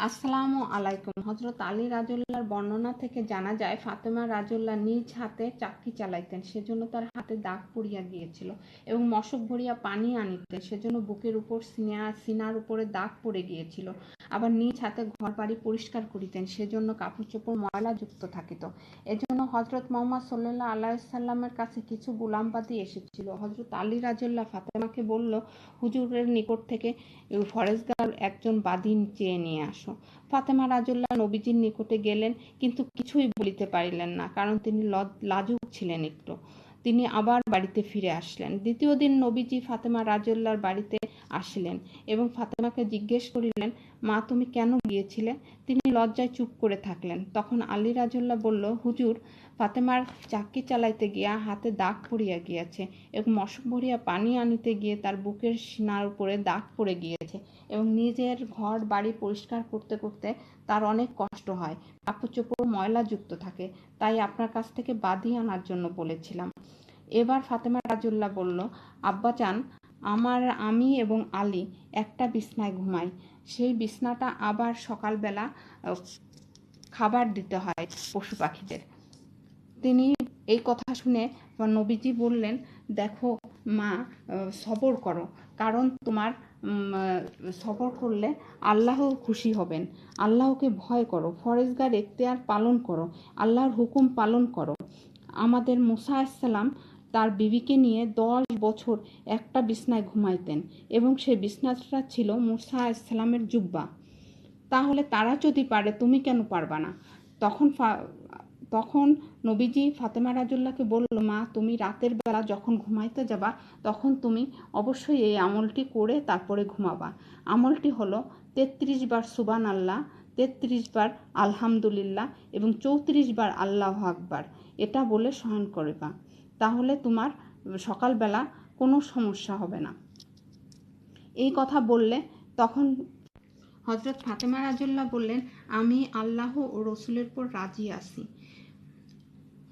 আসসালামু আলাইকুম। হযরত আলী রাদিয়াল্লাহর বর্ণনা থেকে জানা যায় ফাতেমা রাদিয়াল্লাহ নিজ হাতে চাক্কি চালাইতেন, সেজন্য তার হাতে দাগ পড়িয়া গিয়েছিল, এবং মশক ভরিয়া পানি আনিতেন, সেজন্য বুকের উপর সিনার উপরে দাগ পড়ে গিয়েছিল। আবার নিজ হাতে ঘর বাড়ি পরিষ্কার করিতেন, সেজন্য কাপড় চোপড় ময়লাযুক্ত থাকিত। এজন্য হযরত মুহাম্মদ সাল্লাল্লাহু আলাইহি সাল্লামের কাছে কিছু গোলামবাদী এসেছিল। হযরত আলী রাদিয়াল্লাহ ফাতেমাকে বলল, হুজুরের নিকট থেকে ফরেজগার একজন বাদী চেয়ে নিয়ে আসো। ফাতেমা রাদিয়াল্লাহু নবীজির নিকটে গেলেন, কিন্তু কিছুই বলিতে পারিলেন না, কারণ তিনি লাজুক ছিলেন একটু। তিনি আবার বাড়িতে ফিরে আসলেন। দ্বিতীয় দিন নবীজি ফাতেমা রাদিয়াল্লাহর বাড়িতে আসলেন এবং ফাতেমাকে জিজ্ঞেস করিলেন, মা, তুমি কেন গিয়েছিলে? তিনি লজ্জায় চুপ করে থাকলেন। তখন আলী রাদিয়াল্লাহু বলল, হুজুর, ফাতেমার চাক্কি চালাইতে গিয়া হাতে দাগ পড়িয়া গিয়াছে, এবং মশক ভরিয়া পানি আনিতে গিয়ে তার বুকের সিনার উপরে দাগ পড়ে গিয়েছে, এবং নিজের ঘর বাড়ি পরিষ্কার করতে করতে তার অনেক কষ্ট হয়, কাপড় চোপড় ময়লাযুক্ত থাকে, তাই আপনার কাছ থেকে বাদী আনার জন্য বলেছিলাম। এবার ফাতেমা রাদিয়াল্লাহু বলল, আব্বাজান, আমি এবং আলী একটা বিছনায় ঘুমাই। সেই বিছনাটা আবার সকালবেলা খাবার দিতে হয় পশু পাখিদের। তিনি এই কথা শুনে নবীজি বললেন, দেখো মা, সবর করো, কারণ তোমার সবর করলে আল্লাহ খুশি হবেন। আল্লাহকে ভয় করো, ফরেজগার এখতিয়ার পালন করো, আল্লাহর হুকুম পালন করো। আমাদের মুসা আলাইহিসসালাম তার বিবিকে নিয়ে 10 বছর একটা বিছনায় ঘুমাইতেন, এবং সেই বিছনাটা ছিল মুসা আলাইহিসসালামের জুব্বা। তাহলে তারা যদি পারে, তুমি কেন পারবা না? তখন নবীজি ফাতেমা রাদিয়াল্লাহুকে বলল, মা, তুমি রাতের বেলা যখন ঘুমাইতে যাবা, তখন তুমি অবশ্যই এই আমলটি করে তারপরে ঘুমাবা। আমলটি হলো 33 বার সুবহানাল্লাহ, 33 বার আলহামদুলিল্লাহ এবং 34 বার আল্লাহু আকবার, এটা বলে শয়ন করবা। তাহলে তোমার সকালবেলা কোনো সমস্যা হবে না। এই কথা বললে তখন হযরত ফাতেমা রাদিয়াল্লাহু বললেন, আমি আল্লাহ ও রসুলের উপর রাজি আছি।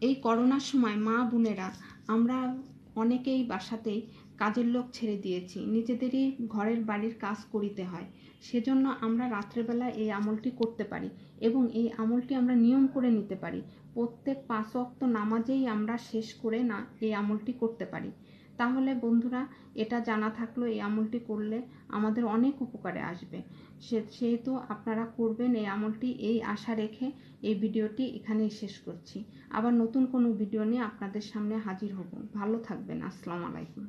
এই করোনার সময় মা বোনেরা আমরা অনেকেই বাসাতেই কাজের লোক ছেড়ে দিয়েছি, নিজেদেরই ঘরের বাড়ির কাজ করিতে হয়, সেজন্য আমরা রাত্রেবেলা এই আমলটি করতে পারি, এবং এই আমলটি আমরা নিয়ম করে নিতে পারি। প্রত্যেক 5 ওয়াক্ত নামাজেই আমরা শেষ করে না এই আমলটি করতে পারি। তাহলে বন্ধুরা, এটা জানা থাকলো এই আমলটি করলে আমাদের অনেক উপকারে আসবে। সেহেতু আপনারা করবেন এই আমলটি, এই আশা রেখে এই ভিডিওটি এখানেই শেষ করছি। আবার নতুন কোনো ভিডিও নিয়ে আপনাদের সামনে হাজির হব। ভালো থাকবেন। আসসালামু আলাইকুম।